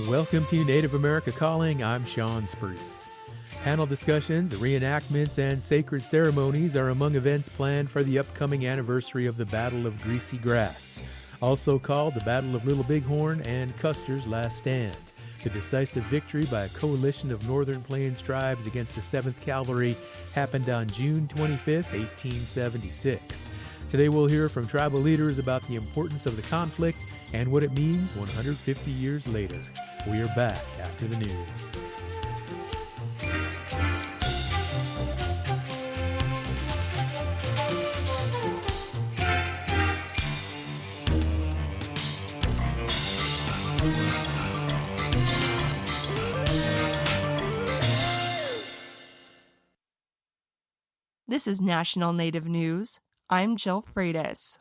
Welcome to Native America Calling. I'm Sean Spruce. Panel discussions, reenactments, and sacred ceremonies are among events planned for the upcoming anniversary of the Battle of Greasy Grass, also called the Battle of Little Bighorn and Custer's Last Stand. The decisive victory by a coalition of Northern Plains tribes against the 7th Cavalry happened on June 25, 1876. Today we'll hear from tribal leaders about the importance of the conflict and what it means 150 years later. We are back after the news. This is National Native News. I'm Jill Freitas.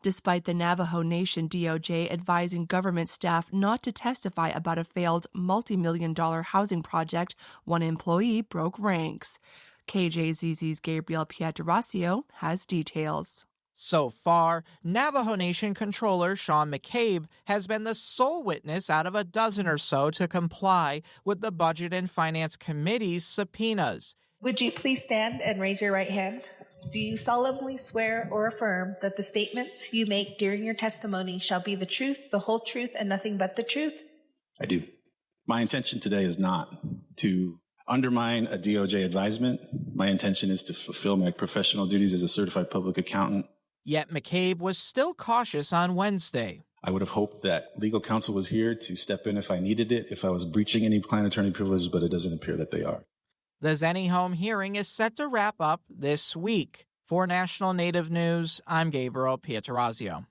Despite the Navajo Nation DOJ advising government staff not to testify about a failed multi-million-dollar housing project, one employee broke ranks. KJZZ's Gabriel Pietrasio has details. So far, Navajo Nation controller Sean McCabe has been the sole witness out of a dozen or so to comply with the Budget and Finance Committee's subpoenas. Would you please stand and raise your right hand? Do you solemnly swear or affirm that the statements you make during your testimony shall be the truth, the whole truth, and nothing but the truth? I do. My intention today is not to undermine a DOJ advisement. My intention is to fulfill my professional duties as a certified public accountant. Yet McCabe was still cautious on Wednesday. I would have hoped that legal counsel was here to step in if I needed it, if I was breaching any client-attorney privileges, but it doesn't appear that they are. The Zenny Home hearing is set to wrap up this week. For National Native News, I'm Gabriel Pietrasio.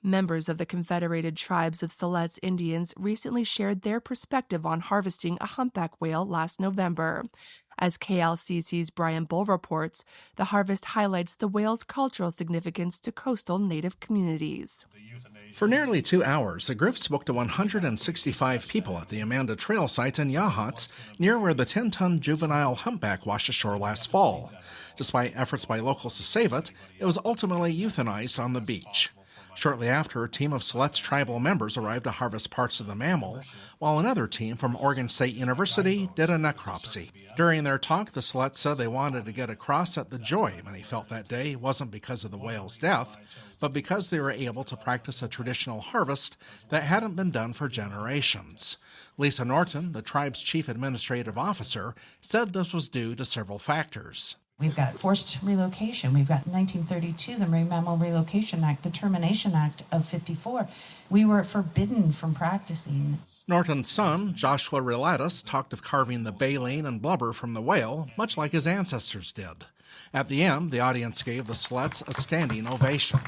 Members of the Confederated Tribes of Siletz Indians recently shared their perspective on harvesting a humpback whale last November. As KLCC's Brian Bull reports, the harvest highlights the whale's cultural significance to coastal Native communities. For nearly 2 hours, the group spoke to 165 people at the Amanda Trail site in Yachats, near where the 10-ton juvenile humpback washed ashore last fall. Despite efforts by locals to save it, it was ultimately euthanized on the beach. Shortly after, a team of Siletz tribal members arrived to harvest parts of the mammal, while another team from Oregon State University did a necropsy. During their talk, the Siletz said they wanted to get across that the joy many felt that day wasn't because of the whale's death, but because they were able to practice a traditional harvest that hadn't been done for generations. Lisa Norton, the tribe's chief administrative officer, said this was due to several factors. We've got forced relocation. We've got 1932, the Marine Mammal Relocation Act, the Termination Act of 54. We were forbidden from practicing. Norton's son, Joshua Relatus, talked of carving the baleen and blubber from the whale, much like his ancestors did. At the end, the audience gave the Siletz a standing ovation.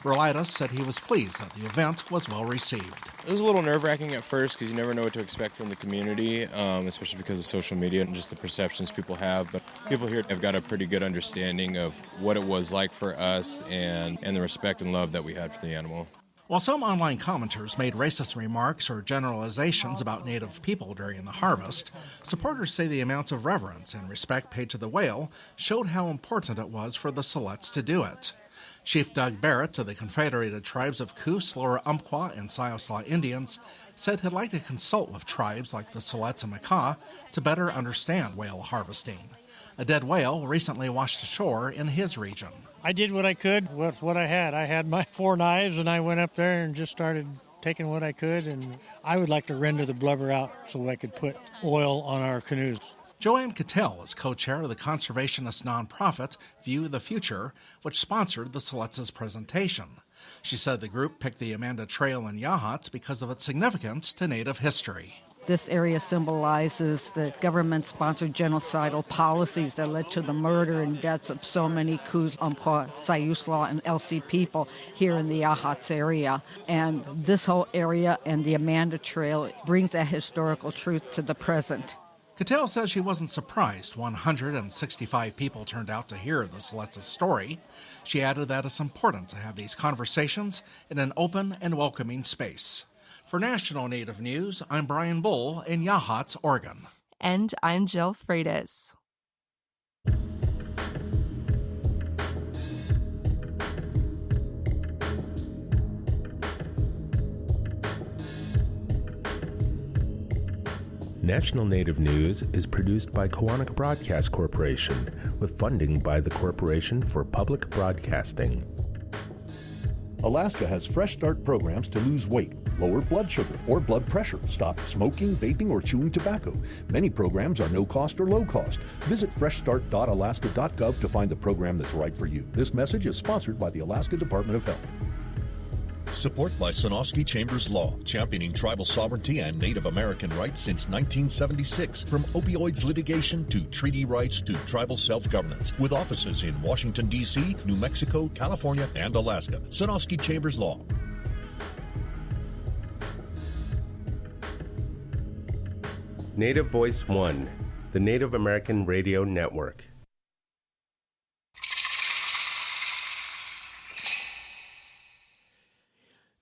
Relatus said he was pleased that the event was well received. It was a little nerve-wracking at first because you never know what to expect from the community, especially because of social media and just the perceptions people have. But people here have got a pretty good understanding of what it was like for us and the respect and love that we had for the animal. While some online commenters made racist remarks or generalizations about Native people during the harvest, supporters say the amount of reverence and respect paid to the whale showed how important it was for the Siletz to do it. Chief Doug Barrett of the Confederated Tribes of Coos, Lower Umpqua, and Siosla Indians said he'd like to consult with tribes like the Siletz and Makah to better understand whale harvesting. A dead whale recently washed ashore in his region. I did what I could with what I had. I had my 4 knives, and I went up there and just started taking what I could, and I would like to render the blubber out so I could put oil on our canoes. Joanne Cattell is co-chair of the conservationist nonprofit View the Future, which sponsored the Siletz's presentation. She said the group picked the Amanda Trail in Yachats because of its significance to Native history. This area symbolizes the government-sponsored genocidal policies that led to the murder and deaths of so many Coos, Umpqua, Siosla, and LC people here in the Yachats area. And this whole area and the Amanda Trail brings that historical truth to the present. Cattell says she wasn't surprised 165 people turned out to hear the Siletz's story. She added that it's important to have these conversations in an open and welcoming space. For National Native News, I'm Brian Bull in Yachats, Oregon. And I'm Jill Freitas. National Native News is produced by Kawanak Broadcast Corporation with funding by the Corporation for Public Broadcasting. Alaska has Fresh Start programs to lose weight, lower blood sugar or blood pressure, stop smoking, vaping, or chewing tobacco. Many programs are no cost or low cost. Visit freshstart.alaska.gov to find the program that's right for you. This message is sponsored by the Alaska Department of Health. Support by Sonosky Chambers Law, championing tribal sovereignty and Native American rights since 1976. From opioids litigation to treaty rights to tribal self-governance. With offices in Washington, D.C., New Mexico, California, and Alaska. Sonosky Chambers Law. Native Voice One, the Native American Radio Network.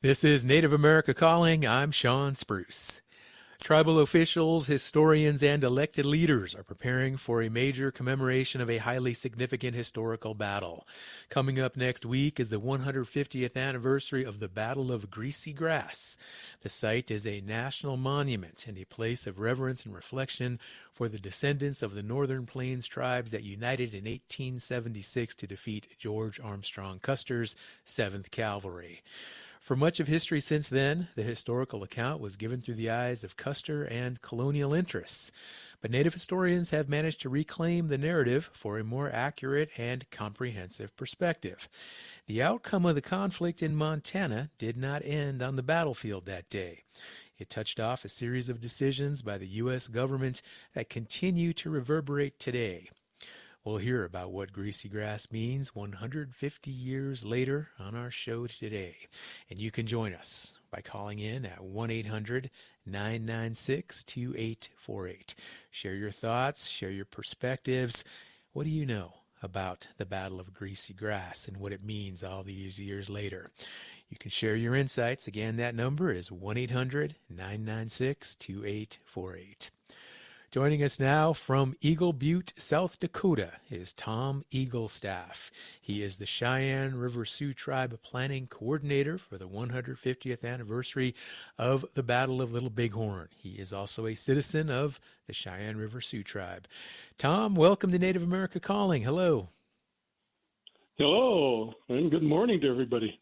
This is Native America Calling. I'm Sean Spruce. Tribal officials, historians, and elected leaders are preparing for a major commemoration of a highly significant historical battle. Coming up next week is the 150th anniversary of the Battle of Greasy Grass. The site is a national monument and a place of reverence and reflection for the descendants of the Northern Plains tribes that united in 1876 to defeat George Armstrong Custer's 7th Cavalry. For much of history since then, the historical account was given through the eyes of Custer and colonial interests. But Native historians have managed to reclaim the narrative for a more accurate and comprehensive perspective. The outcome of the conflict in Montana did not end on the battlefield that day. It touched off a series of decisions by the U.S. government that continue to reverberate today. We'll hear about what Greasy Grass means 150 years later on our show today. And you can join us by calling in at 1-800-996-2848. Share your thoughts, share your perspectives. What do you know about the Battle of Greasy Grass and what it means all these years later? You can share your insights. Again, that number is 1-800-996-2848. Joining us now from Eagle Butte, South Dakota, is Tom Eaglestaff. He is the Cheyenne River Sioux Tribe Planning Coordinator for the 150th anniversary of the Battle of Little Bighorn. He is also a citizen of the Cheyenne River Sioux Tribe. Tom, welcome to Native America Calling. Hello. Hello, and good morning to everybody.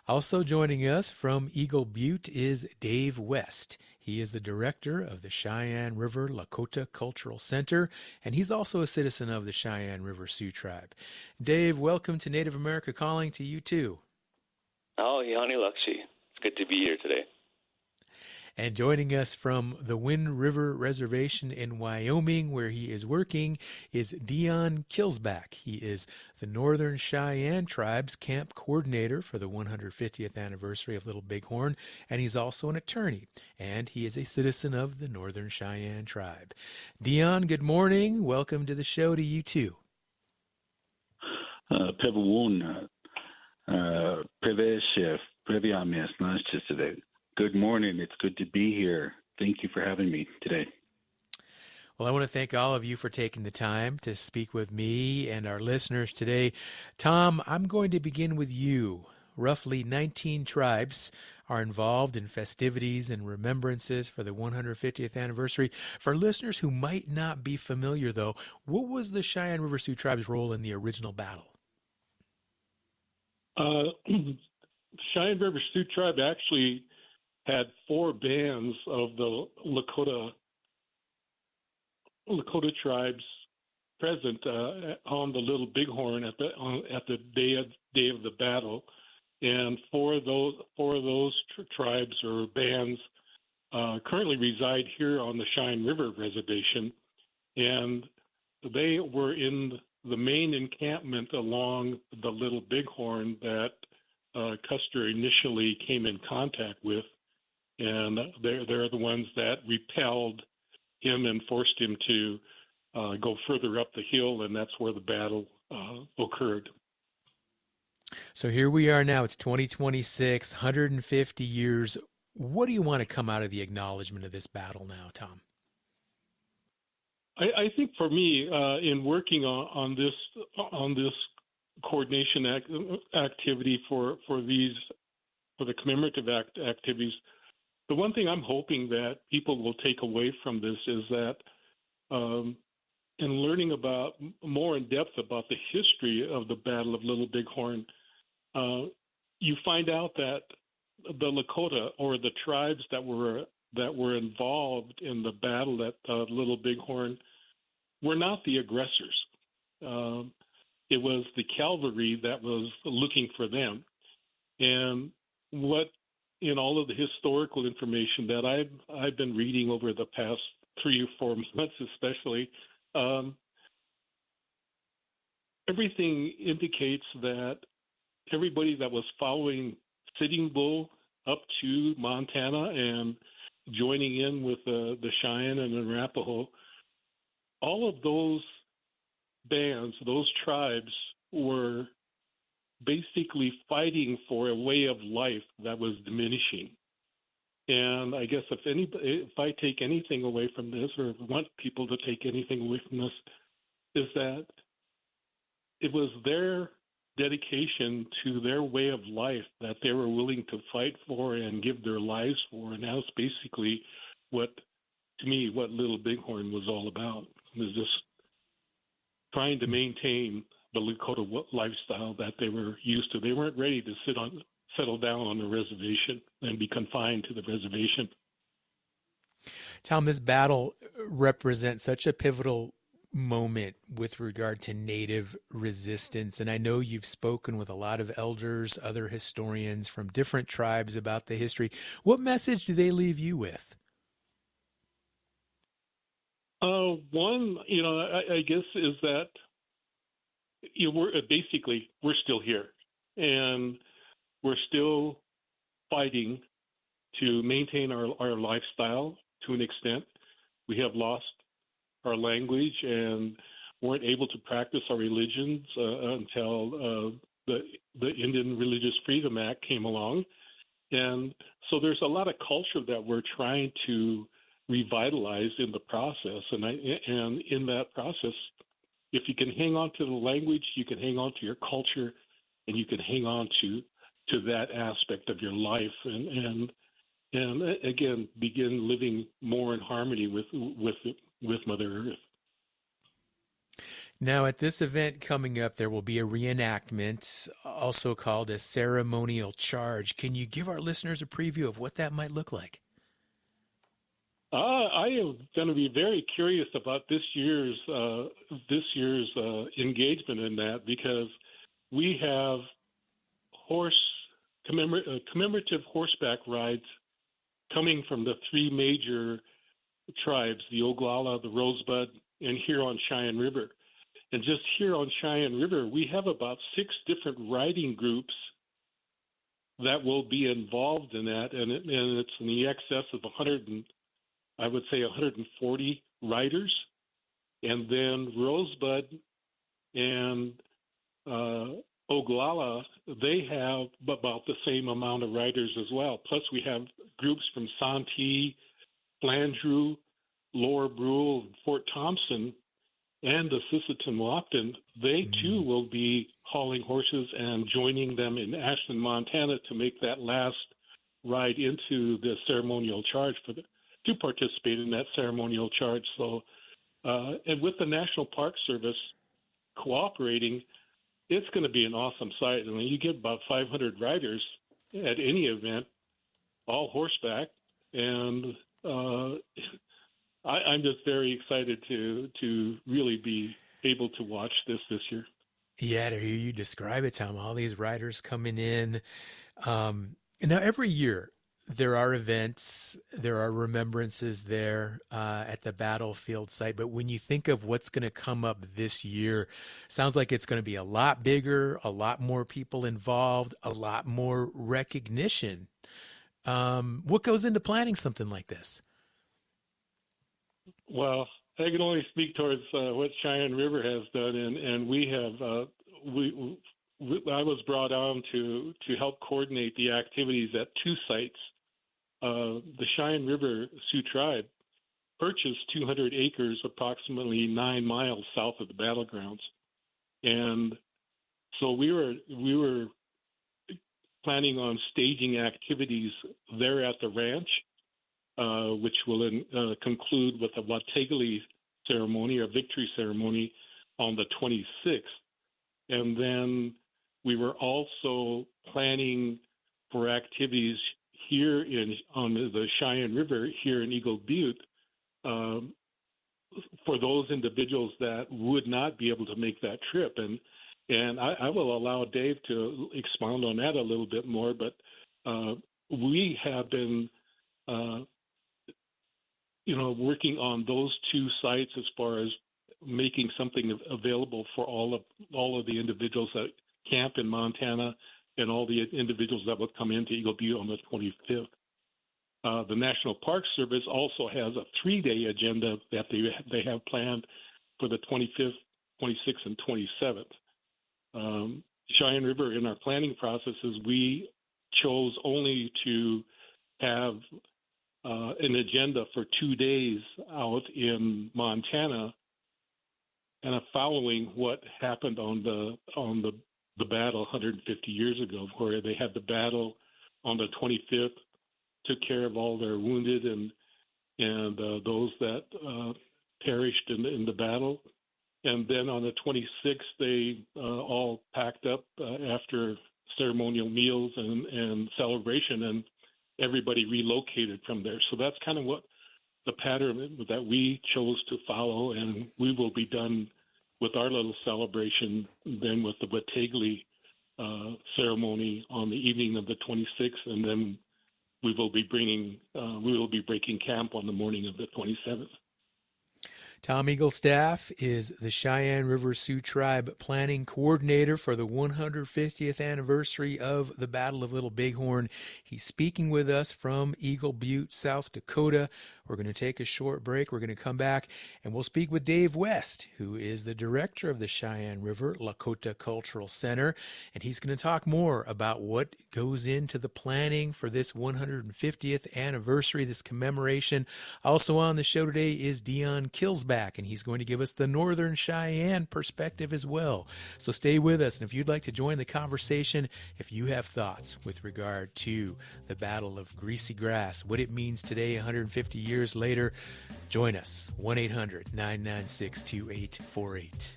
Also joining us from Eagle Butte is Dave West. He is the director of the Cheyenne River Lakota Cultural Center, and he's also a citizen of the Cheyenne River Sioux Tribe. Dave, welcome to Native America Calling to you too. Oh, Yanni Lakshi. It's good to be here today. And joining us from the Wind River Reservation in Wyoming, where he is working, is Dion Kilsback. He is the Northern Cheyenne Tribe's camp coordinator for the 150th anniversary of Little Bighorn, and he's also an attorney, and he is a citizen of the Northern Cheyenne Tribe. Dion, good morning. Welcome to the show to you too. Good morning. It's good to be here. Thank you for having me today. Well, I want to thank all of you for taking the time to speak with me and our listeners today. Tom, I'm going to begin with you. Roughly 19 tribes are involved in festivities and remembrances for the 150th anniversary. For listeners who might not be familiar, though, what was the Cheyenne River Sioux Tribe's role in the original battle? Cheyenne River Sioux Tribe actually had 4 bands of the Lakota tribes present on the Little Bighorn at the day of the battle, and four of those tribes or bands currently reside here on the Cheyenne River Reservation, and they were in the main encampment along the Little Bighorn that Custer initially came in contact with. And they're the ones that repelled him and forced him to go further up the hill, and that's where the battle occurred. So here we are now. It's 2026, 150 years. What do you want to come out of the acknowledgement of this battle now, Tom? I think for me, in working on this coordination activity for the commemorative activities, the one thing I'm hoping that people will take away from this is that in learning about more in depth about the history of the Battle of Little Bighorn, you find out that the Lakota, or the tribes that were involved in the battle at Little Bighorn, were not the aggressors. It was the cavalry that was looking for them. And what, in all of the historical information that I've been reading over the past 3 or 4 months, especially, everything indicates that everybody that was following Sitting Bull up to Montana and joining in with the Cheyenne and the Arapaho, all of those bands, those tribes, were basically fighting for a way of life that was diminishing. And I guess if I take anything away from this, or want people to take anything away from this, is that it was their dedication to their way of life that they were willing to fight for and give their lives for. And that's basically what Little Bighorn was all about. It was just trying to maintain the Lakota lifestyle that they were used to. They weren't ready to settle down on the reservation and be confined to the reservation. Tom, this battle represents such a pivotal moment with regard to Native resistance. And I know you've spoken with a lot of elders, other historians from different tribes about the history. What message do they leave you with? One, I guess, is that we're still here, and we're still fighting to maintain our lifestyle to an extent. We have lost our language and weren't able to practice our religions until the Indian Religious Freedom Act came along. And so there's a lot of culture that we're trying to revitalize in the process. And in that process, if you can hang on to the language, you can hang on to your culture, and you can hang on to that aspect of your life, and again begin living more in harmony with Mother Earth. Now, at this event coming up, there will be a reenactment, also called a ceremonial charge. Can you give our listeners a preview of what that might look like? I am going to be very curious about this year's engagement in that, because we have commemorative horseback rides coming from the three major tribes, the Oglala, the Rosebud, and Huron-Cheyenne River. And just here on Cheyenne River, we have about 6 different riding groups that will be involved in that, and it's in the excess of 140 riders. And then Rosebud and Oglala, they have about the same amount of riders as well. Plus, we have groups from Santee, Flandreau, Lower Brule, Fort Thompson, and the Sisseton-Wahpeton. They too will be hauling horses and joining them in Ashland, Montana, to make that last ride into the ceremonial charge to participate in that ceremonial charge. So, and with the National Park Service cooperating, it's going to be an awesome sight. I mean, you get about 500 riders at any event, all horseback, and I'm just very excited to really be able to watch this year. Yeah, to hear you describe it, Tom, all these riders coming in. Now, every year there are events, there are remembrances there at the battlefield site. But when you think of what's going to come up this year, sounds like it's going to be a lot bigger, a lot more people involved, a lot more recognition. What goes into planning something like this? Well, I can only speak towards what Cheyenne River has done, and we have. I was brought on to help coordinate the activities at 2 sites. The Cheyenne River Sioux Tribe purchased 200 acres, approximately 9 miles south of the battlegrounds, and so we were planning on staging activities there at the ranch which will conclude with a Watagali ceremony, or victory ceremony, on the 26th. And then we were also planning for activities here on the Cheyenne River here in Eagle Butte for those individuals that would not be able to make that trip. And I will allow Dave to expound on that a little bit more, but we have been working on those two sites as far as making something available for all of the individuals that camp in Montana and all the individuals that will come into Eagle Butte on the 25th. The National Park Service also has a 3-day agenda that they have planned for the 25th, 26th, and 27th. Cheyenne River, in our planning processes, we chose only to have an agenda for 2 days out in Montana, and following what happened on the battle 150 years ago, where they had the battle on the 25th, took care of all their wounded and those that perished in the battle. And then on the 26th, they all packed up after ceremonial meals and celebration, and everybody relocated from there. So that's kind of what the pattern that we chose to follow, and we will be done with our little celebration then with the Watagali ceremony on the evening of the 26th, and then we will be breaking camp on the morning of the 27th. Tom Eaglestaff is the Cheyenne River Sioux Tribe Planning Coordinator for the 150th anniversary of the Battle of Little Bighorn. He's speaking with us from Eagle Butte, South Dakota. We're going to take a short break. We're going to come back, and we'll speak with Dave West, who is the director of the Cheyenne River Lakota Cultural Center, and he's going to talk more about what goes into the planning for this 150th anniversary, this commemoration. Also on the show today is Dion Kilsback, and he's going to give us the Northern Cheyenne perspective as well. So stay with us, and if you'd like to join the conversation, if you have thoughts with regard to the Battle of Greasy Grass, what it means today, 150 years later, join us. 1-800-996-2848.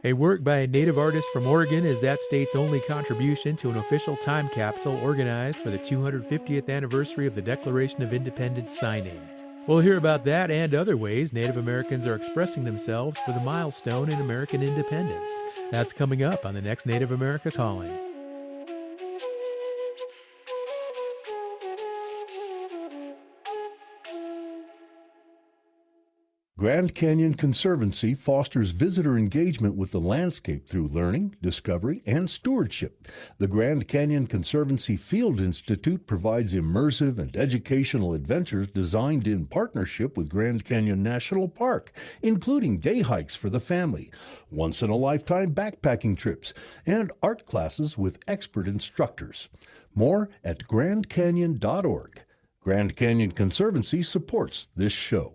A work by a native artist from Oregon is that state's only contribution to an official time capsule organized for the 250th anniversary of the Declaration of Independence signing. We'll hear about that and other ways Native Americans are expressing themselves for the milestone in American independence. That's coming up on the next Native America Calling. Grand Canyon Conservancy fosters visitor engagement with the landscape through learning, discovery, and stewardship. The Grand Canyon Conservancy Field Institute provides immersive and educational adventures designed in partnership with Grand Canyon National Park, including day hikes for the family, once-in-a-lifetime backpacking trips, and art classes with expert instructors. More at grandcanyon.org. Grand Canyon Conservancy supports this show.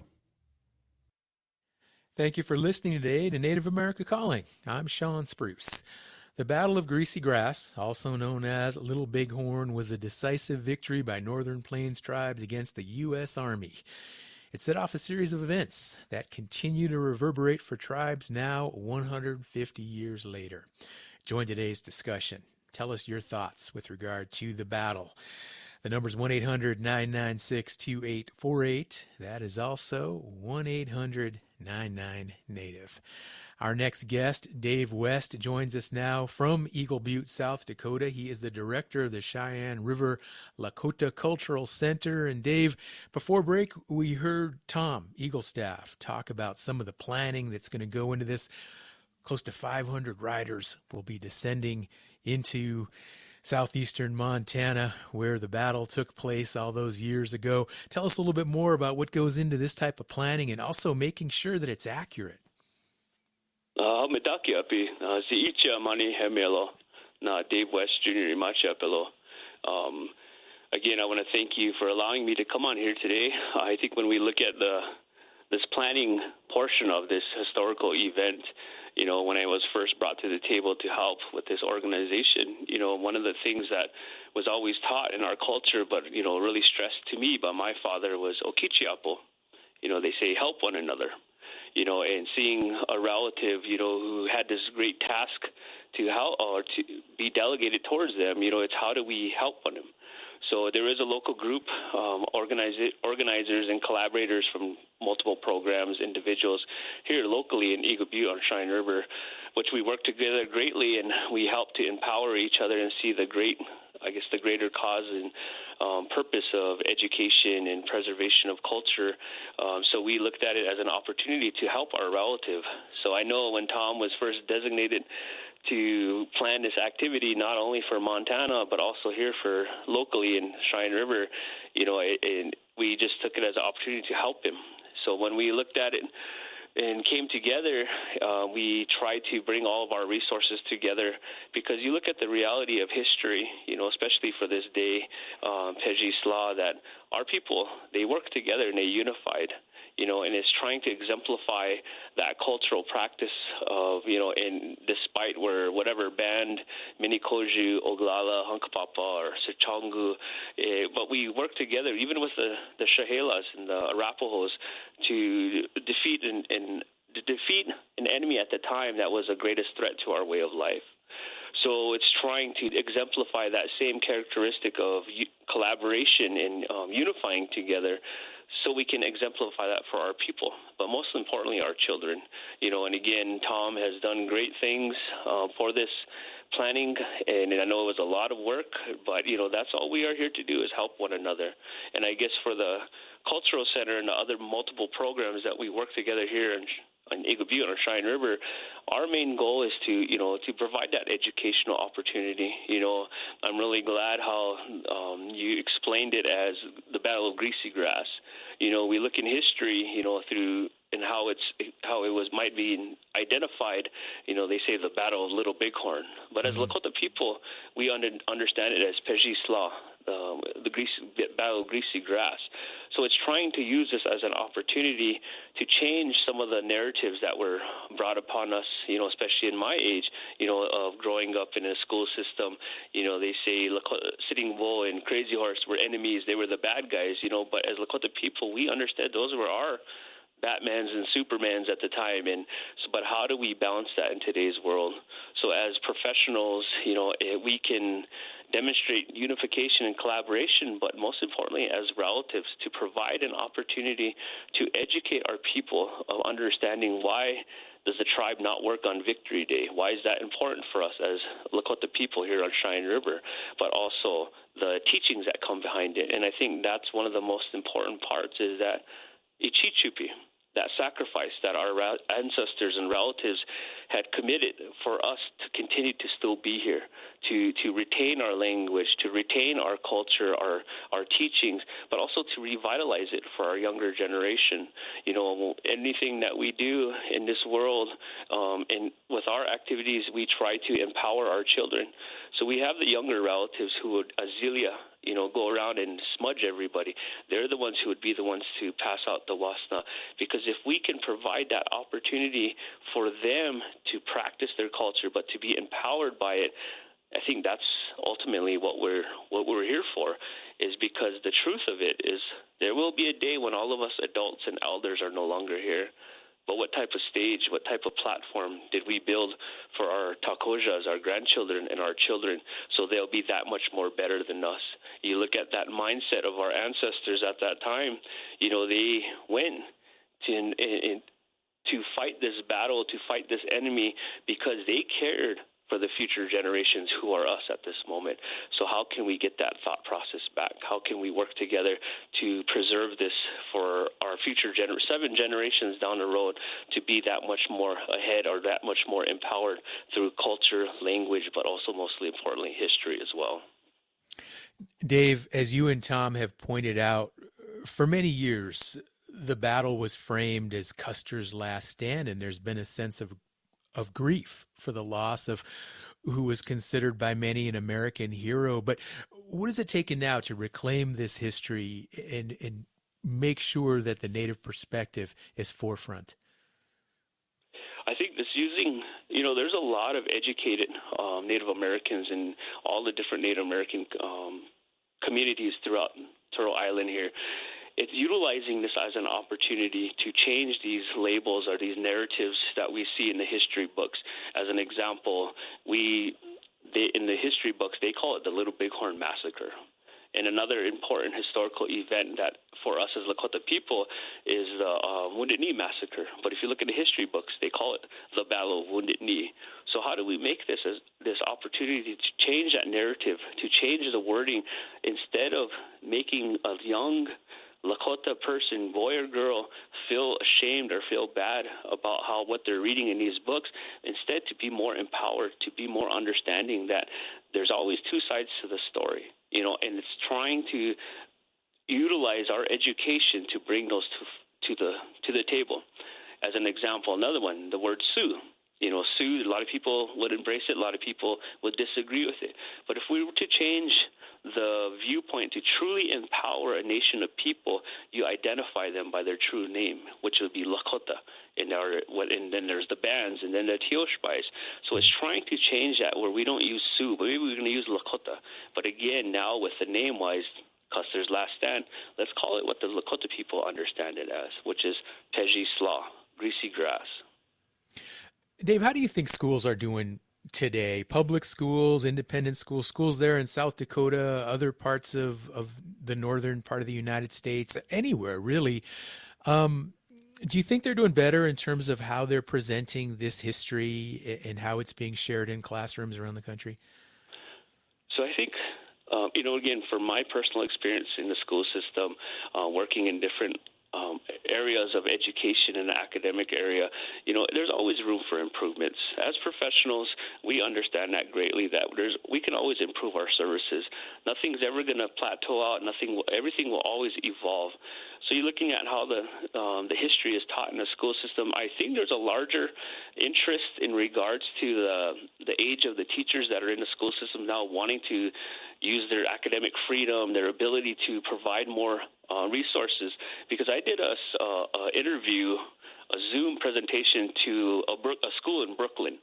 Thank you for listening today to Native America Calling. I'm Sean Spruce. The Battle of Greasy Grass, also known as Little Bighorn, was a decisive victory by Northern Plains tribes against the U.S. Army. It set off a series of events that continue to reverberate for tribes now 150 years later. Join today's discussion. Tell us your thoughts with regard to the battle. The number is 1-800-996-2848. That is also 1-800-99-NATIVE. Our next guest, Dave West, joins us now from Eagle Butte, South Dakota. He is the director of the Cheyenne River Lakota Cultural Center. And Dave, before break, we heard Tom Eaglestaff talk about some of the planning that's going to go into this. Close to 500 riders will be descending into southeastern Montana, where the battle took place all those years ago. Tell us a little bit more about what goes into this type of planning and also making sure that it's accurate. Si icha mani hemelo na Dave West Jr. Machapelo. Again, I want to thank you for allowing me to come on here today. I think when we look at this planning portion of this historical event, when I was first brought to the table to help with this organization, one of the things that was always taught in our culture, but, really stressed to me by my father was okichiapo. They say help one another, and seeing a relative, who had this great task to help or to be delegated towards them, it's how do we help one another? So there is a local group, organizers and collaborators from multiple programs, individuals here locally in Eagle Butte on Cheyenne River, which we work together greatly, and we help to empower each other and see the greater cause and purpose of education and preservation of culture. So we looked at it as an opportunity to help our relative. So I know when Tom was first designated to plan this activity, not only for Montana, but also here for locally in Cheyenne River, and we just took it as an opportunity to help him. So when we looked at it and came together, we tried to bring all of our resources together, because you look at the reality of history, especially for this day, Pejis Law, that our people, they work together and they unified, and it's trying to exemplify that cultural practice of, and despite whatever band, Minikoju, Oglala, Hankapapa, or Sichongu, but we work together, even with the Shahelas and the Arapahoes, to defeat an enemy at the time that was the greatest threat to our way of life. So it's trying to exemplify that same characteristic of collaboration and unifying together, so we can exemplify that for our people, but most importantly, our children. And again, Tom has done great things for this planning, and I know it was a lot of work, but, that's all we are here to do is help one another. And I guess for the Cultural Center and the other multiple programs that we work together here in Eagle Butte on Cheyenne River, our main goal is to provide that educational opportunity. I'm really glad how you explained it as the Battle of Greasy Grass. We look in history, through and how it might be identified. They say the Battle of Little Bighorn, but as Lakota people, we understand it as Pejis Law, the Battle of Greasy Grass. So it's trying to use this as an opportunity to change some of the narratives that were brought upon us, especially in my age, of growing up in a school system. They say Sitting Bull and Crazy Horse were enemies. They were the bad guys, but as Lakota people, we understood those were our Batmans and Supermans at the time, but how do we balance that in today's world? So as professionals, we can demonstrate unification and collaboration, but most importantly, as relatives, to provide an opportunity to educate our people of understanding why does the tribe not work on Victory Day? Why is that important for us as Lakota people here on Cheyenne River, but also the teachings that come behind it? And I think that's one of the most important parts, is that Ichichupi, that sacrifice that our ancestors and relatives had committed for us to continue to still be here, to retain our language, to retain our culture, our teachings, but also to revitalize it for our younger generation. Anything that we do in this world, and with our activities, we try to empower our children. So we have the younger relatives who would, Azealia, go around and smudge everybody. They're the ones who would be the ones to pass out the wasna. Because if we can provide that opportunity for them to practice their culture, but to be empowered by it, I think that's ultimately what we're here for, is because the truth of it is there will be a day when all of us adults and elders are no longer here. But what type of stage, what type of platform did we build for our takojas, our grandchildren, and our children, so they'll be that much more better than us? You look at that mindset of our ancestors at that time, they went to fight this battle, to fight this enemy, because they cared for the future generations who are us at this moment. So how can we get that thought process back? How can we work together to preserve this for our future 7 generations down the road to be that much more ahead, or that much more empowered through culture, language, but also mostly importantly history as well? Dave, as you and Tom have pointed out, for many years, the battle was framed as Custer's last stand, and there's been a sense of grief for the loss of who was considered by many an American hero. But what is it taking now to reclaim this history and make sure that the Native perspective is forefront? I think this using, there's a lot of educated Native Americans in all the different Native American communities throughout Turtle Island here. It's utilizing this as an opportunity to change these labels or these narratives that we see in the history books. As an example, in the history books, they call it the Little Bighorn Massacre. And another important historical event that for us as Lakota people is the Wounded Knee Massacre. But if you look at the history books, they call it the Battle of Wounded Knee. So how do we make this opportunity to change that narrative, to change the wording, instead of making a young Lakota person, boy or girl, feel ashamed or feel bad about what they're reading in these books, instead to be more empowered, to be more understanding that there's always two sides to the story, and it's trying to utilize our education to bring those to the table. As an example, another one, the word Sioux. Sioux, a lot of people would embrace it, a lot of people would disagree with it. But if we were to change the viewpoint to truly empower a nation of people, you identify them by their true name, which would be Lakota. And then there's the bands, and then the Teoshpais. So it's trying to change that where we don't use Sioux, but maybe we're going to use Lakota. But again, now with the name-wise, Custer's Last Stand, let's call it what the Lakota people understand it as, which is Peji Slaw, Greasy Grass. Dave, how do you think schools are doing today? Public schools, independent schools, schools there in South Dakota, other parts of the northern part of the United States, anywhere really. Do you think they're doing better in terms of how they're presenting this history and how it's being shared in classrooms around the country? So I think, again, from my personal experience in the school system, working in different areas of education in the academic area, there's always room for improvements. As professionals, we understand that greatly, that we can always improve our services. Nothing's ever going to plateau out. Everything will always evolve. So you're looking at how the history is taught in the school system. I think there's a larger interest in regards to the age of the teachers that are in the school system now, wanting to use their academic freedom, their ability to provide more resources. Because I did a Zoom presentation to a school in Brooklyn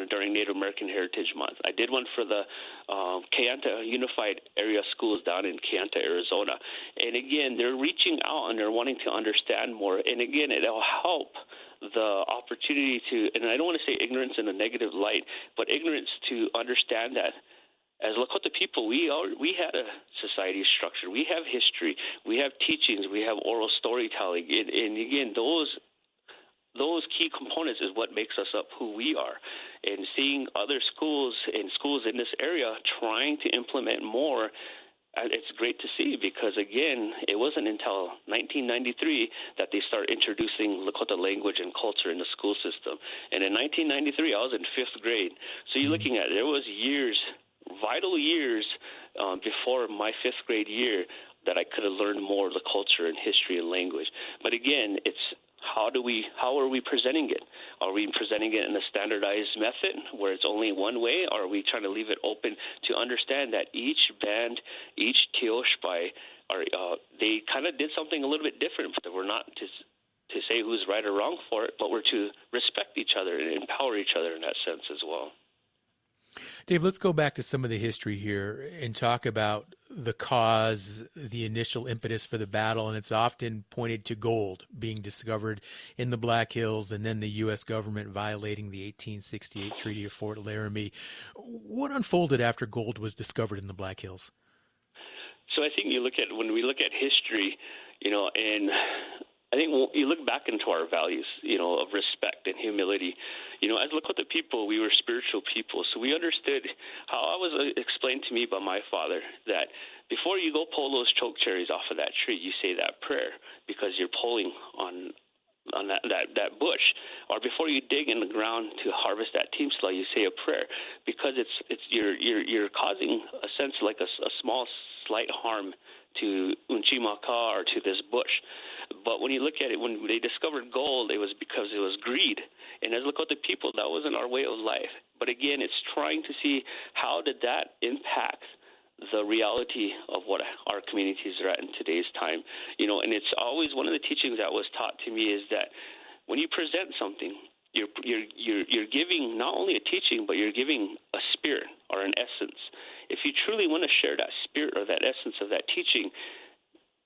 during Native American Heritage Month. I did one for the Kayenta Unified Area Schools down in Kayenta, Arizona. And again, they're reaching out and they're wanting to understand more. And again, it'll help the opportunity to, and I don't want to say ignorance in a negative light, but ignorance to understand that as Lakota people, we had a society structure. We have history. We have teachings. We have oral storytelling. And again, those key components is what makes us up who we are. And seeing other schools and schools in this area trying to implement more, it's great to see, because, again, it wasn't until 1993 that they started introducing Lakota language and culture in the school system. And in 1993, I was in 5th grade. So you're looking at it, there was years, vital years before my 5th grade year that I could have learned more of the culture and history and language. But again, it's how are we presenting it? Are we presenting it in a standardized method where it's only one way, or are we trying to leave it open to understand that each band, each Teoshpai, they kind of did something a little bit different, but we're not to say who's right or wrong for it, but we're to respect each other and empower each other in that sense as well. Dave, let's go back to some of the history here and talk about the cause, the initial impetus for the battle, and it's often pointed to gold being discovered in the Black Hills and then the U.S. government violating the 1868 Treaty of Fort Laramie. What unfolded after gold was discovered in the Black Hills? So I think when we look at history, and I think you look back into our values, of respect and humility. As Lakota people, we were spiritual people, so we understood how it was explained to me by my father that before you go pull those choke cherries off of that tree, you say that prayer because you're pulling on that bush, or before you dig in the ground to harvest that team slaw, you say a prayer because you're causing a sense like a small slight harm to Unchimaka or to this bush. But when you look at it, when they discovered gold, it was because it was greed. And as Lakota people, that wasn't our way of life. But again, it's trying to see how did that impact the reality of what our communities are at in today's time. And it's always one of the teachings that was taught to me is that when you present something, you're giving not only a teaching, but you're giving a spirit or an essence. If you truly want to share that spirit or that essence of that teaching,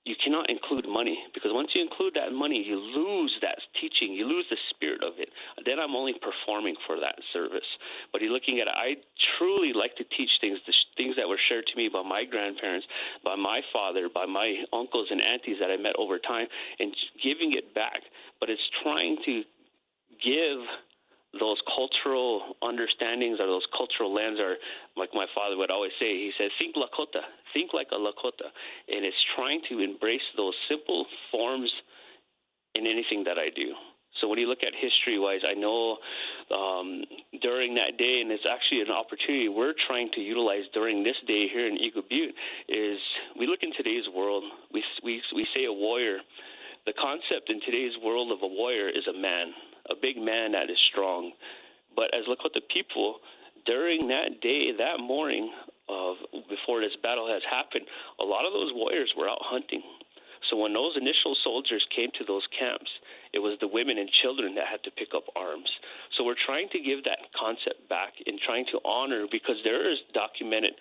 you cannot include money, because once you include that money, you lose that teaching, you lose the spirit of it. Then I'm only performing for that service. But you're looking at it, I truly like to teach things, the things that were shared to me by my grandparents, by my father, by my uncles and aunties that I met over time, and giving it back. But it's trying to give those cultural understandings or those cultural lens, or like my father would always say, he said, think Lakota, think like a Lakota. And it's trying to embrace those simple forms in anything that I do. So when you look at history-wise, I know during that day, and it's actually an opportunity we're trying to utilize during this day here in Eagle Butte, is we look in today's world, we say a warrior. The concept in today's world of a warrior is a man, a big man that is strong. But as Lakota people, during that day, that morning, before this battle has happened, a lot of those warriors were out hunting. So when those initial soldiers came to those camps, it was the women and children that had to pick up arms. So we're trying to give that concept back and trying to honor, because there is documented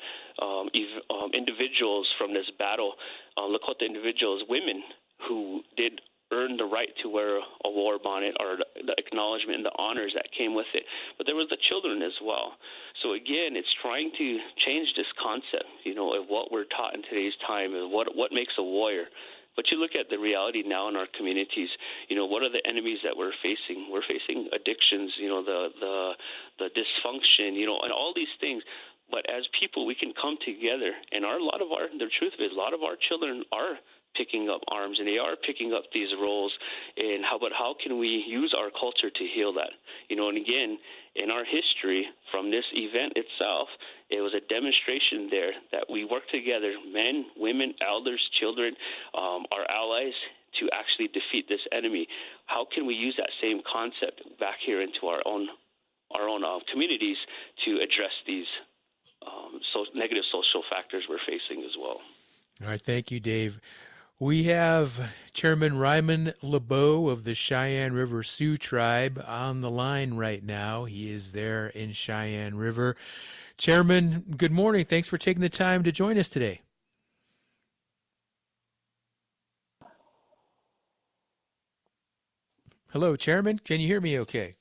individuals from this battle, Lakota individuals, women who did earn the right to wear a war bonnet, or the acknowledgement and the honors that came with it. But there was the children as well. So again, it's trying to change this concept, of what we're taught in today's time and what makes a warrior. But you look at the reality now in our communities, what are the enemies that we're facing? We're facing addictions, the dysfunction, and all these things. But as people, we can come together, and the truth is, a lot of our children are picking up arms, and they are picking up these roles. And how can we use our culture to heal that? And again, in our history, from this event itself, it was a demonstration there that we work together, men, women, elders, children, our allies, to actually defeat this enemy. How can we use that same concept back here into our own communities to address these negative social factors we're facing as well? All right, thank you, Dave. We have Chairman Ryman LeBeau of the Cheyenne River Sioux Tribe on the line right now. He is there in Cheyenne River. Chairman, good morning. Thanks for taking the time to join us today. Hello, Chairman. Can you hear me okay?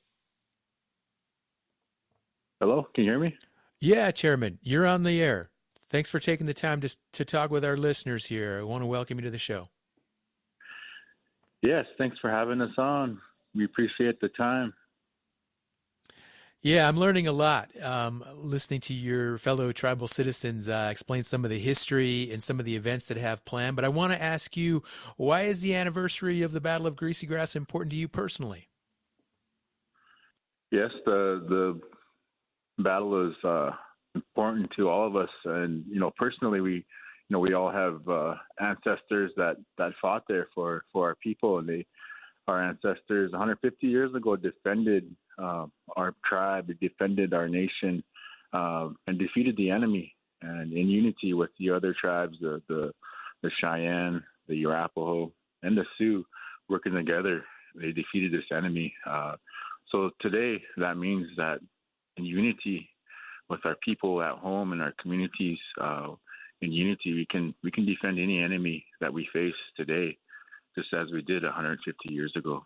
Hello, can you hear me? Yeah, Chairman, you're on the air. Thanks for taking the time to talk with our listeners here. I want to welcome you to the show. Yes, thanks for having us on. We appreciate the time. Yeah, I'm learning a lot listening to your fellow tribal citizens explain some of the history and some of the events that have planned. But I want to ask you, why is the anniversary of the Battle of Greasy Grass important to you personally? Yes, the battle is important to all of us, and personally, we all have ancestors that fought there for our people, and our ancestors 150 years ago defended our tribe, defended our nation, and defeated the enemy, and in unity with the other tribes, the Cheyenne, the Arapaho, and the Sioux, working together, they defeated this enemy. So today, that means that in unity with our people at home and our communities, in unity, we can defend any enemy that we face today, just as we did 150 years ago.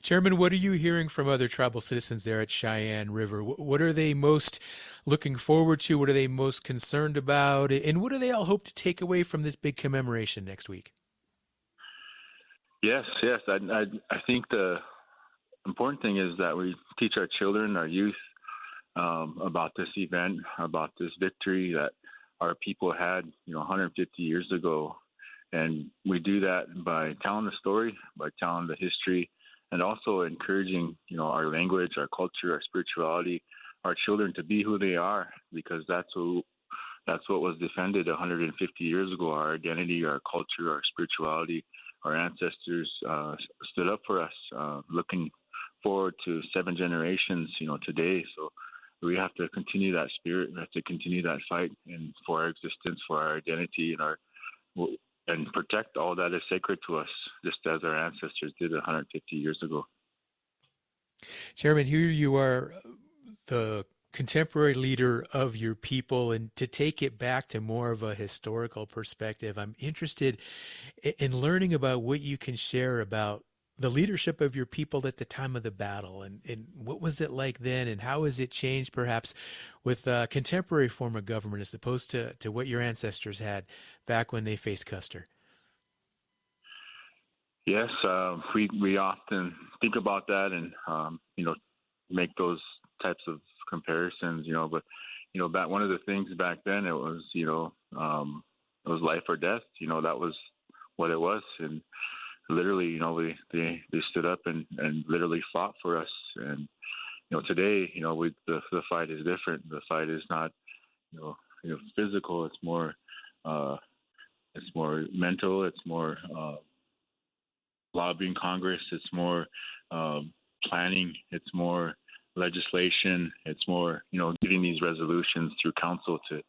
Chairman, what are you hearing from other tribal citizens there at Cheyenne River? What are they most looking forward to? What are they most concerned about? And what do they all hope to take away from this big commemoration next week? Yes. I think the important thing is that we teach our children, our youth, about this event, about this victory that our people had, 150 years ago. And we do that by telling the story, by telling the history, and also encouraging, our language, our culture, our spirituality, our children to be who they are, because that's what was defended 150 years ago. Our identity, our culture, our spirituality, our ancestors stood up for us, looking forward to 7 generations, today. So we have to continue that spirit. We have to continue that fight and for our existence, for our identity, and protect all that is sacred to us, just as our ancestors did 150 years ago. Chairman, here you are, the contemporary leader of your people, and to take it back to more of a historical perspective, I'm interested in learning about what you can share about the leadership of your people at the time of the battle, and what was it like then, and how has it changed perhaps with a contemporary form of government as opposed to what your ancestors had back when they faced Custer? Yes, we often think about that and make those types of comparisons, but back, one of the things back then, it was it was life or death. That was what it was, and literally, they stood up and literally fought for us. And today, the fight is different. The fight is not physical. It's more mental. It's more lobbying Congress. It's more planning. It's more legislation. It's more getting these resolutions through council to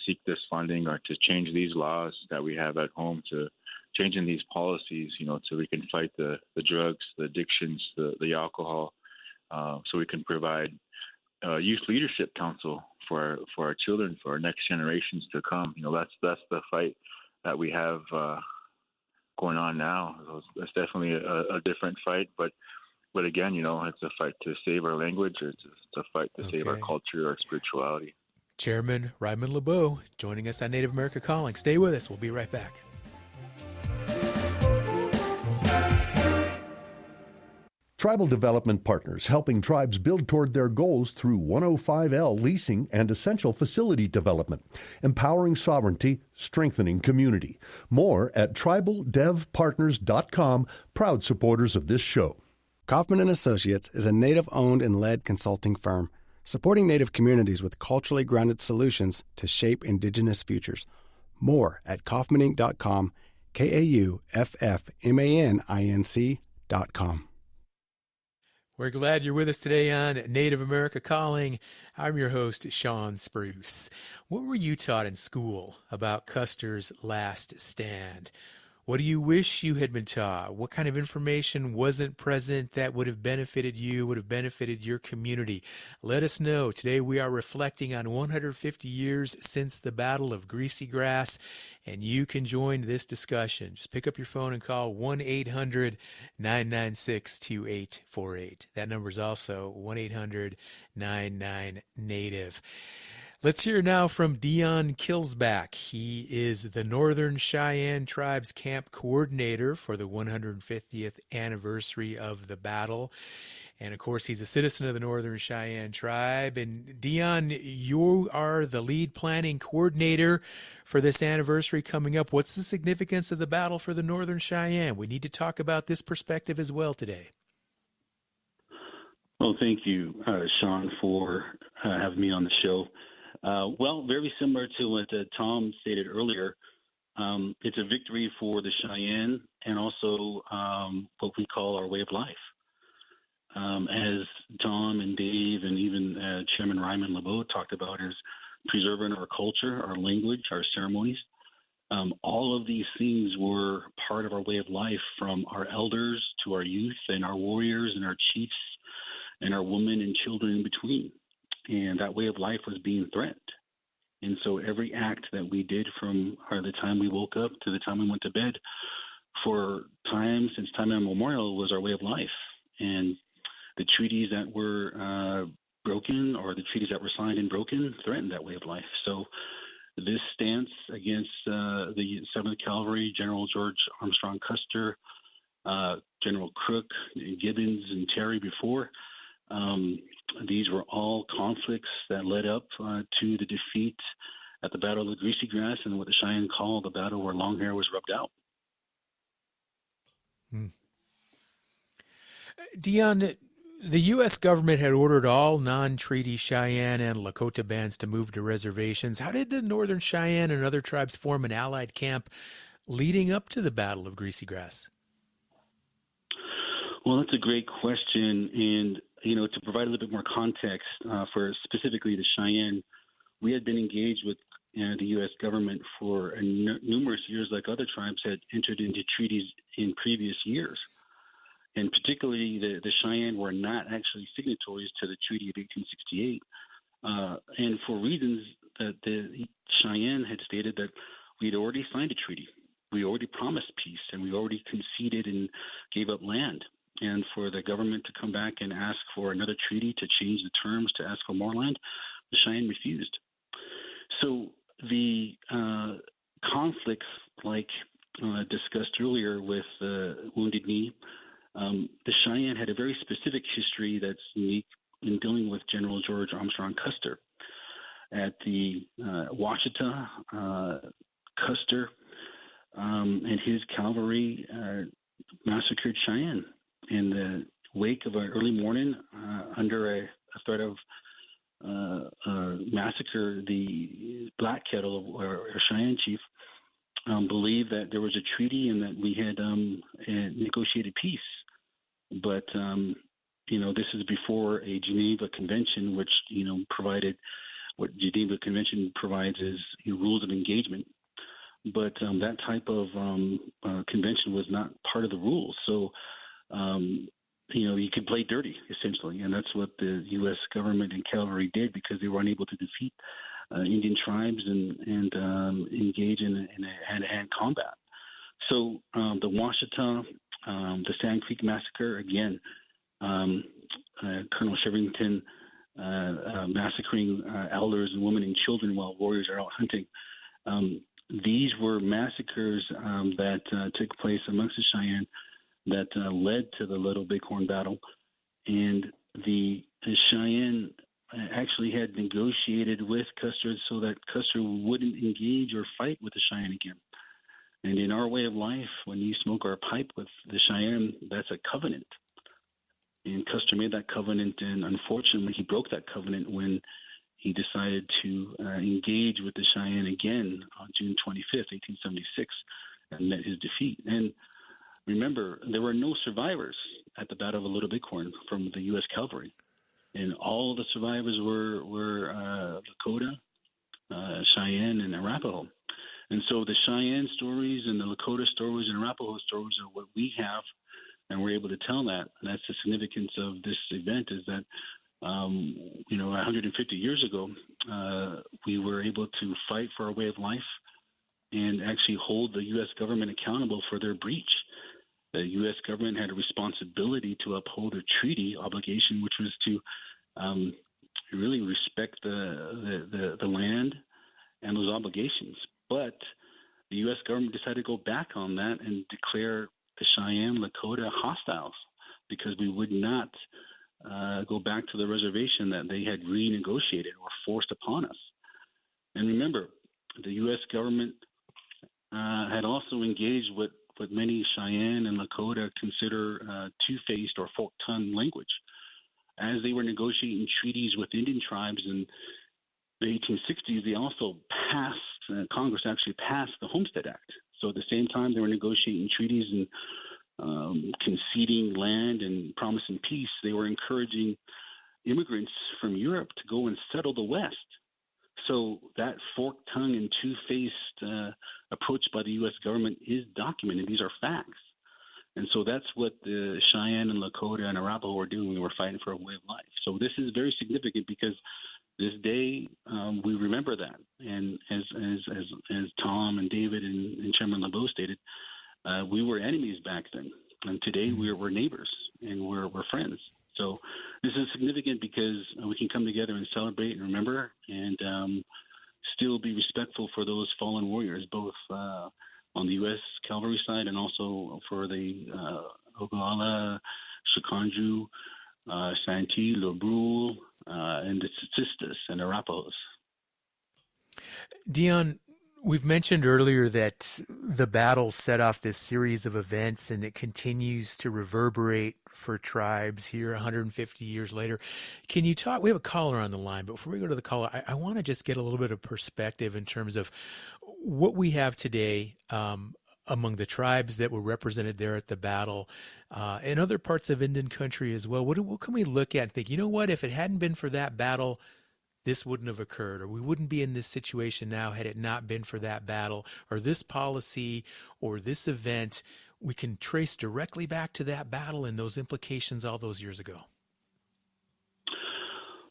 seek this funding or to change these laws that we have at home, to changing these policies, so we can fight the drugs, the addictions, the alcohol, so we can provide youth leadership council for our children, for our next generations to come. That's the fight that we have going on now. It's definitely a different fight, but again, it's a fight to save our language. It's a fight to save our culture, our spirituality. Chairman Raymond LeBeau joining us on Native America Calling. Stay with us. We'll be right back. Tribal Development Partners, helping tribes build toward their goals through 105L leasing and essential facility development, empowering sovereignty, strengthening community. More at tribaldevpartners.com, proud supporters of this show. Kaufman & Associates is a Native-owned and led consulting firm, supporting Native communities with culturally grounded solutions to shape Indigenous futures. More at kaufmaninc.com, KAUFFMANINC.com. We're glad you're with us today on Native America Calling. I'm your host, Sean Spruce. What were you taught in school about Custer's last stand? What do you wish you had been taught? What kind of information wasn't present that would have benefited you, would have benefited your community? Let us know. Today we are reflecting on 150 years since the Battle of Greasy Grass, and you can join this discussion. Just pick up your phone and call 1-800-996-2848. That number is also 1-800-99-NATIVE. Let's hear now from Dion Kilsback. He is the Northern Cheyenne Tribe's camp coordinator for the 150th anniversary of the battle. And, of course, he's a citizen of the Northern Cheyenne Tribe. And, Dion, you are the lead planning coordinator for this anniversary coming up. What's the significance of the battle for the Northern Cheyenne? We need to talk about this perspective as well today. Well, thank you, Sean, for having me on the show. Well, very similar to what Tom stated earlier, it's a victory for the Cheyenne and also what we call our way of life. As Tom and Dave and even Chairman Raymond LeBeau talked about, is preserving our culture, our language, our ceremonies. All of these things were part of our way of life, from our elders to our youth and our warriors and our chiefs and our women and children in between. And that way of life was being threatened. And so every act that we did from the time we woke up to the time we went to bed since time immemorial was our way of life. And the treaties that were broken, or the treaties that were signed and broken, threatened that way of life. So this stance against the 7th Cavalry, General George Armstrong Custer, General Crook, Gibbons, and Terry before, these were all conflicts that led up to the defeat at the Battle of Greasy Grass, and what the Cheyenne call the battle where long hair was rubbed out. Dion, the U.S. government had ordered all non-treaty Cheyenne and Lakota bands to move to reservations. How did the Northern Cheyenne and other tribes form an allied camp leading up to the Battle of Greasy Grass? Well, that's a great question. And, to provide a little bit more context for specifically the Cheyenne, we had been engaged with the U.S. government for numerous years, like other tribes had entered into treaties in previous years. And particularly the Cheyenne were not actually signatories to the Treaty of 1868. And for reasons that the Cheyenne had stated that we'd already signed a treaty. We already promised peace, and we already conceded and gave up land. And for the government to come back and ask for another treaty to change the terms to ask for more land, the Cheyenne refused. So the conflicts, like discussed earlier with Wounded Knee, the Cheyenne had a very specific history that's unique in dealing with General George Armstrong Custer. At the Washita, Custer and his cavalry massacred Cheyenne in the wake of an early morning under a threat of massacre. The Black Kettle, or Cheyenne chief, believed that there was a treaty and that we had negotiated peace. But this is before a Geneva Convention, which provided what Geneva Convention provides is rules of engagement. But that type of convention was not part of the rules. So, you could play dirty, essentially. And that's what the U.S. government and cavalry did, because they were unable to defeat Indian tribes and engage in a hand-to-hand combat. So the Washita, the Sand Creek Massacre, again, Colonel Sherrington massacring elders and women and children while warriors are out hunting. These were massacres that took place amongst the Cheyenne that led to the Little Bighorn battle. And the Cheyenne actually had negotiated with Custer so that Custer wouldn't engage or fight with the Cheyenne again. And in our way of life, when you smoke our pipe with the Cheyenne, that's a covenant. And Custer made that covenant, and unfortunately, he broke that covenant when he decided to engage with the Cheyenne again on June 25th, 1876, and met his defeat. And remember, there were no survivors at the Battle of Little Bighorn from the U.S. cavalry. And all the survivors were Lakota, Cheyenne, and Arapaho. And so the Cheyenne stories and the Lakota stories and Arapaho stories are what we have, and we're able to tell that. And that's the significance of this event, is that 150 years ago, we were able to fight for our way of life and actually hold the U.S. government accountable for their breach. The U.S. government had a responsibility to uphold a treaty obligation, which was to really respect the land and those obligations. But the U.S. government decided to go back on that and declare the Cheyenne, Lakota hostiles, because we would not go back to the reservation that they had renegotiated or forced upon us. And remember, the U.S. government had also engaged with what many Cheyenne and Lakota consider two-faced or fork-tongued language. As they were negotiating treaties with Indian tribes in the 1860s, they also passed, Congress actually passed the Homestead Act. So at the same time they were negotiating treaties and conceding land and promising peace, they were encouraging immigrants from Europe to go and settle the West. So that fork-tongued and two-faced approach by the U.S. government is documented. These are facts. And so that's what the Cheyenne and Lakota and Arapaho were doing. We were fighting for a way of life. So this is very significant because this day we remember that. And as Tom and David and Chairman LeBeau stated, we were enemies back then. And today we're neighbors and we're friends. So this is significant because we can come together and celebrate and remember and still be respectful for those fallen warriors, both on the U.S. cavalry side and also for the Oglala, Chikanju, Santee, Lebrule, and the Tsitsistas and Arapahos. Dion, we've mentioned earlier that the battle set off this series of events and it continues to reverberate for tribes here 150 years later. Can you talk? We have a caller on the line, but before we go to the caller, I want to just get a little bit of perspective in terms of what we have today among the tribes that were represented there at the battle, and other parts of Indian country as well. What can we look at and think, you know what, if it hadn't been for that battle, this wouldn't have occurred, or we wouldn't be in this situation now had it not been for that battle, or this policy, or this event? We can trace directly back to that battle and those implications all those years ago.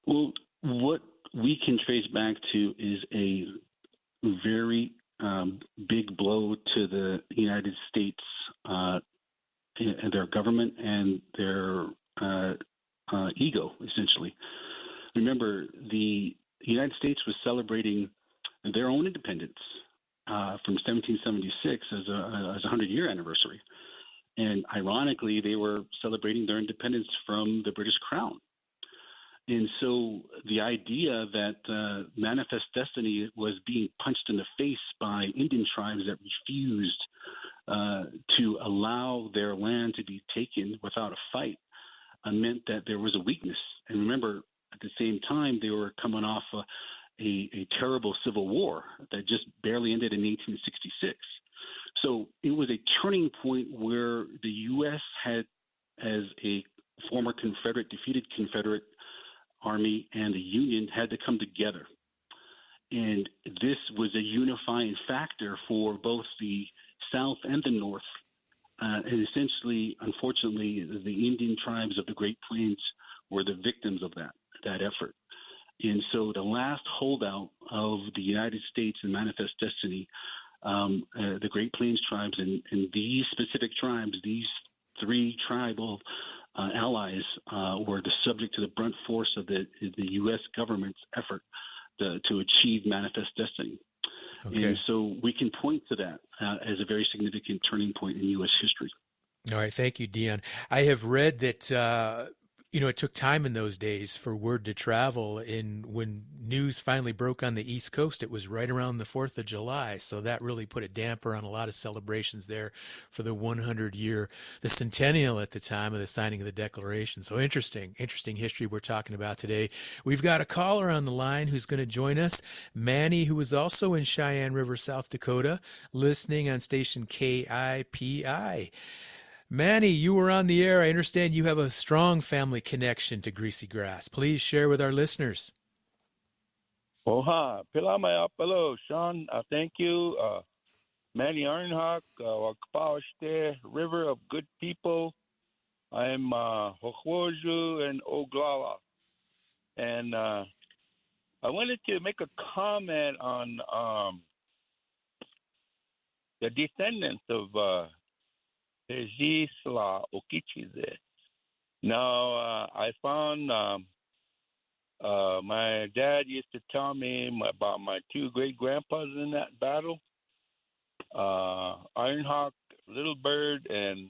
Well, what we can trace back to is a very big blow to the United States and their government and their ego, essentially. Remember, the United States was celebrating their own independence from 1776 as a 100-year anniversary. And ironically, they were celebrating their independence from the British Crown. And so the idea that Manifest Destiny was being punched in the face by Indian tribes that refused to allow their land to be taken without a fight meant that there was a weakness. And remember, at the same time, they were coming off a terrible civil war that just barely ended in 1866. So it was a turning point where the U.S. had, as a former Confederate, defeated Confederate Army and the Union, had to come together. And this was a unifying factor for both the South and the North. And essentially, unfortunately, the Indian tribes of the Great Plains were the victims of that effort. And so the last holdout of the United States and Manifest Destiny, the Great Plains tribes and these specific tribes, these three tribal allies were the subject to the brunt force of the U.S. government's effort to achieve Manifest Destiny. Okay. And so we can point to that as a very significant turning point in U.S. history. All right. Thank you, Dion. I have read that it took time in those days for word to travel. And when news finally broke on the East Coast, it was right around the 4th of July. So that really put a damper on a lot of celebrations there for the 100-year, the centennial at the time of the signing of the Declaration. So interesting history we're talking about today. We've got a caller on the line who's going to join us, Manny, who is also in Cheyenne River, South Dakota, listening on station KIPI. Manny, you were on the air. I understand you have a strong family connection to Greasy Grass. Please share with our listeners. Oha, Pilamaya, hello, Sean. Thank you. Manny Arnhawk, Wakpaoshte, River of Good People. I'm Hochwoju and Oglala. And I wanted to make a comment on the descendants of Pejisla Okichize. Now, I found my dad used to tell me about my two great-grandpas in that battle, Ironhawk, Little Bird, and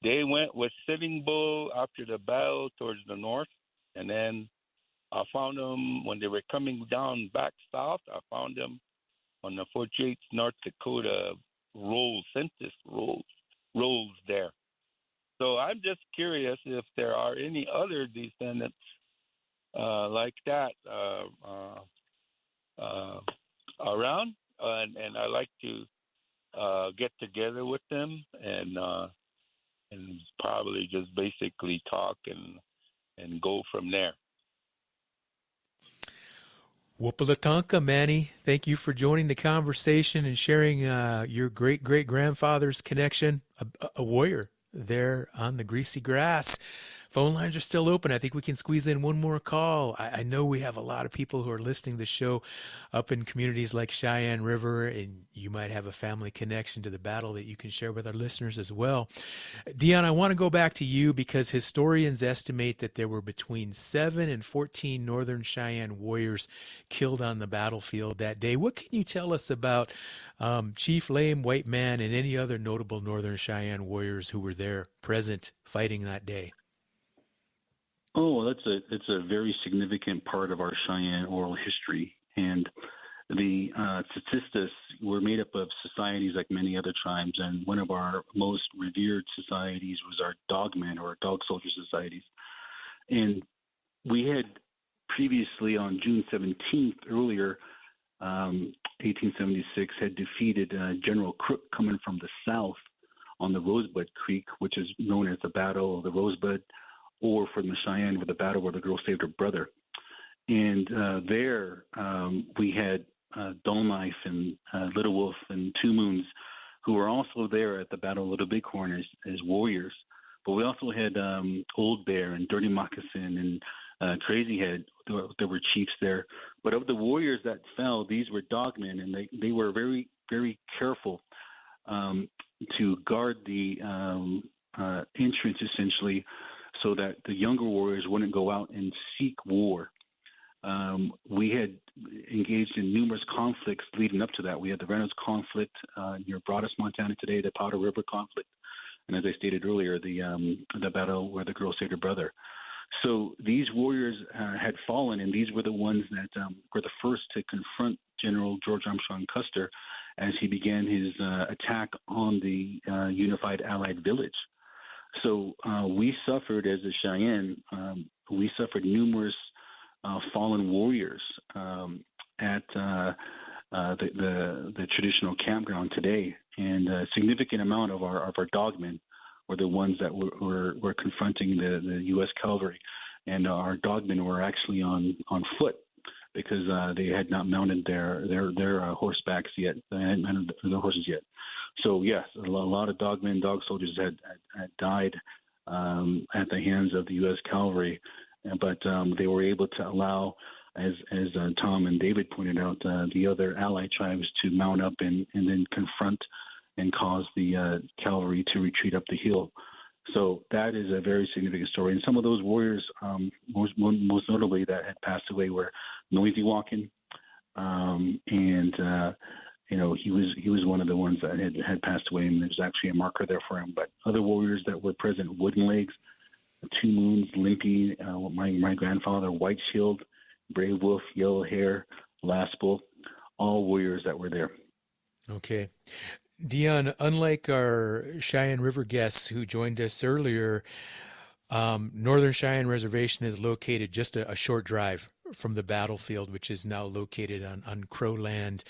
they went with Sitting Bull after the battle towards the north. And then I found them when they were coming down back south. I found them on the 48th North Dakota census rolls there. So I'm just curious if there are any other descendants like that around, and I like to get together with them and probably just basically talk and go from there. Wupalatanka, Manny, thank you for joining the conversation and sharing your great-great-grandfather's connection, a warrior there on the Greasy Grass. Phone lines are still open. I think we can squeeze in one more call. I know we have a lot of people who are listening to the show up in communities like Cheyenne River, and you might have a family connection to the battle that you can share with our listeners as well. Dion, I want to go back to you because historians estimate that there were between 7 and 14 Northern Cheyenne warriors killed on the battlefield that day. What can you tell us about Chief Lame White Man and any other notable Northern Cheyenne warriors who were there present fighting that day? Oh, it's a very significant part of our Cheyenne oral history, and the Tsitsistas were made up of societies like many other tribes, and one of our most revered societies was our Dogmen or Dog Soldier societies. And we had previously on June 17th earlier 1876 had defeated General Crook coming from the south on the Rosebud Creek, which is known as the Battle of the Rosebud, or from the Cheyenne with the battle where the girl saved her brother. And there we had Dull Knife and Little Wolf and Two Moons, who were also there at the Battle of Little Bighorn as warriors. But we also had Old Bear and Dirty Moccasin and Crazy Head. There were chiefs there. But of the warriors that fell, these were dogmen, and they were very, very careful to guard the entrance, essentially, so that the younger warriors wouldn't go out and seek war. We had engaged in numerous conflicts leading up to that. We had the Reynolds conflict near Broadus, Montana today, the Powder River conflict, and as I stated earlier, the battle where the girl saved her brother. So these warriors had fallen, and these were the ones that were the first to confront General George Armstrong Custer as he began his attack on the unified Allied village. So we suffered, as a Cheyenne, we suffered numerous fallen warriors at the traditional campground today, and a significant amount of our dogmen were the ones that were confronting the U.S. cavalry, and our dogmen were actually on foot because they had not mounted their horsebacks yet. They hadn't mounted their horses yet. So yes, a lot of dogmen, dog soldiers had died at the hands of the U.S. cavalry, but they were able to allow, as Tom and David pointed out, the other allied tribes to mount up and then confront and cause the cavalry to retreat up the hill. So that is a very significant story. And some of those warriors, most notably that had passed away, were Noisy Walkin', and he was one of the ones that had passed away, and there's actually a marker there for him. But other warriors that were present: Wooden Legs, Two Moons, Limpy, my grandfather, White Shield, Brave Wolf, Yellow Hair, Last Bull, all warriors that were there. Okay. Dion, unlike our Cheyenne River guests who joined us earlier, Northern Cheyenne Reservation is located just a short drive from the battlefield, which is now located on Crow land.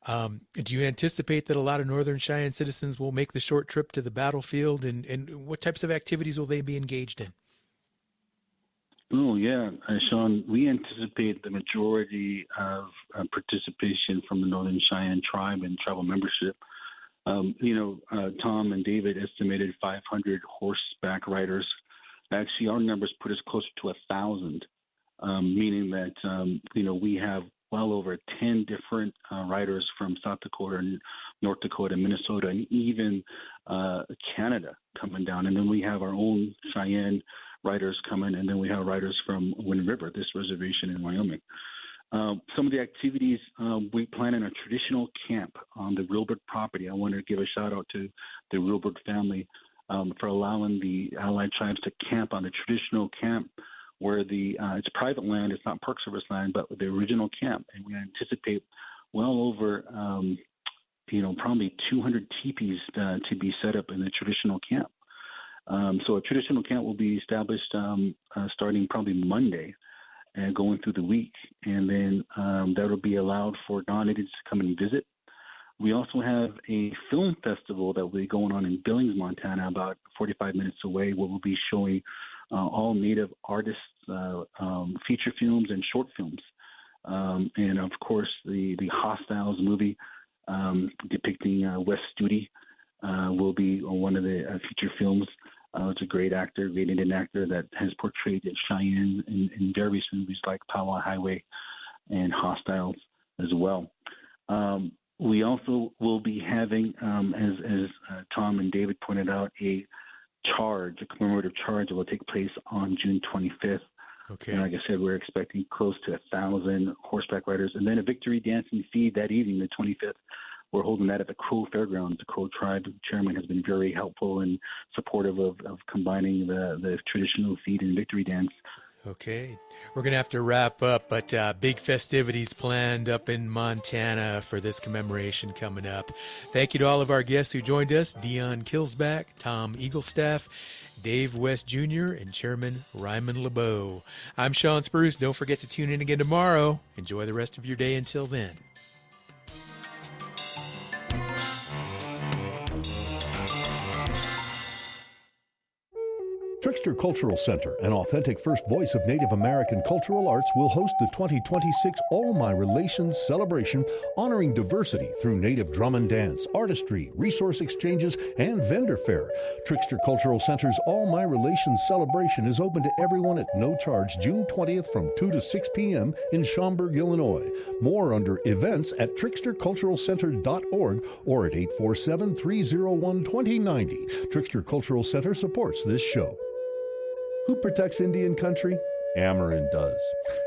Do you anticipate that a lot of Northern Cheyenne citizens will make the short trip to the battlefield, and what types of activities will they be engaged in? Oh, yeah, Sean, we anticipate the majority of participation from the Northern Cheyenne tribe and tribal membership. Tom and David estimated 500 horseback riders. Actually, our numbers put us closer to 1,000, meaning that, we have well over 10 different riders from South Dakota, and North Dakota, Minnesota, and even Canada coming down. And then we have our own Cheyenne riders coming, and then we have riders from Wind River, this reservation in Wyoming. Some of the activities, we plan in a traditional camp on the Wilbert property. I want to give a shout out to the Wilbert family for allowing the allied tribes to camp on the traditional camp where it's private land, it's not Park Service land, but the original camp. And we anticipate well over, probably 200 teepees to be set up in the traditional camp. So a traditional camp will be established starting probably Monday and going through the week, and then that will be allowed for non-natives to come and visit. We also have a film festival that will be going on in Billings, Montana, about 45 minutes away, where we'll be showing all Native artists' feature films and short films. And, of course, the Hostiles movie depicting Wes Studi will be one of the feature films. It's a great actor, great Indian actor that has portrayed Cheyenne in various movies like Powwow Highway and Hostiles as well. We also will be having, as Tom and David pointed out, a commemorative charge that will take place on June 25th. Okay. And like I said, we're expecting close to 1,000 horseback riders, and then a victory dancing feed that evening, the 25th. We're holding that at the Crow Fairgrounds. The Crow Tribe chairman has been very helpful and supportive of combining the traditional feed and victory dance. Okay. We're going to have to wrap up, but big festivities planned up in Montana for this commemoration coming up. Thank you to all of our guests who joined us: Dion Kilsback, Tom Eaglestaff, Dave West Jr., and Chairman Ryman LeBeau. I'm Sean Spruce. Don't forget to tune in again tomorrow. Enjoy the rest of your day until then. Trickster Cultural Center, an authentic first voice of Native American cultural arts, will host the 2026 All My Relations celebration, honoring diversity through Native drum and dance, artistry, resource exchanges, and vendor fair. Trickster Cultural Center's All My Relations celebration is open to everyone at no charge June 20th from 2 to 6 p.m. in Schaumburg, Illinois. More under events at tricksterculturalcenter.org or at 847-301-2090. Trickster Cultural Center supports this show. Who protects Indian country? Amerind does.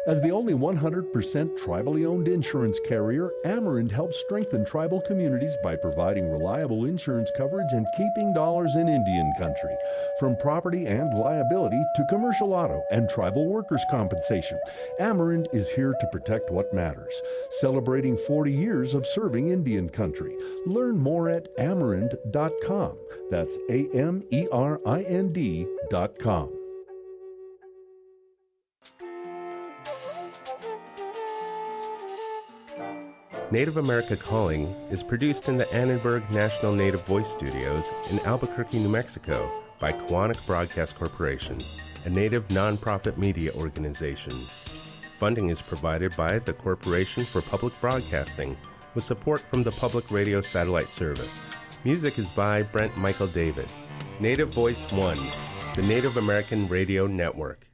As the only 100% tribally owned insurance carrier, Amerind helps strengthen tribal communities by providing reliable insurance coverage and keeping dollars in Indian country. From property and liability to commercial auto and tribal workers' compensation, Amerind is here to protect what matters. Celebrating 40 years of serving Indian country. Learn more at amerind.com. That's AMERIND.com. Native America Calling is produced in the Annenberg National Native Voice Studios in Albuquerque, New Mexico by Koahnic Broadcast Corporation, a Native nonprofit media organization. Funding is provided by the Corporation for Public Broadcasting with support from the Public Radio Satellite Service. Music is by Brent Michael Davids. Native Voice One, the Native American Radio Network.